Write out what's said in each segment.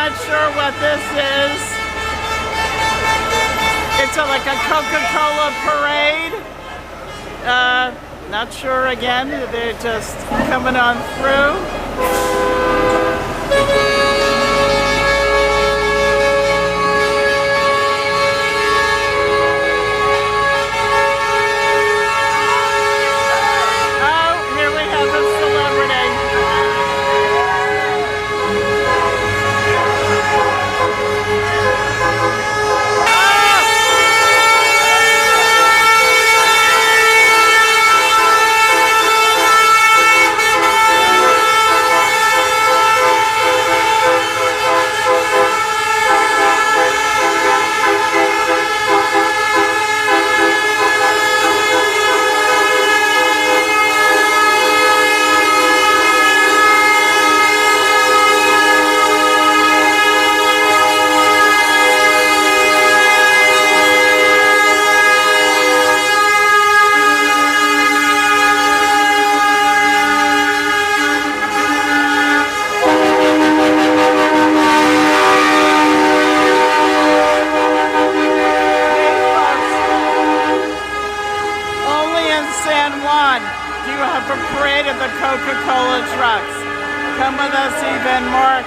not sure what this is. It's like a Coca Cola parade. Not sure again. They're just coming on through. San Juan, do you have a parade of the Coca Cola trucks? Come with us even more,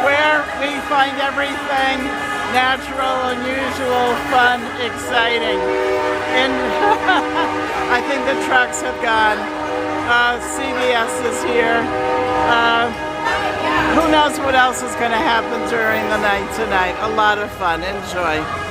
where we find everything natural, unusual, fun, exciting. And I think the trucks have gone. CBS is here. Who knows what else is going to happen during the night tonight? A lot of fun. Enjoy.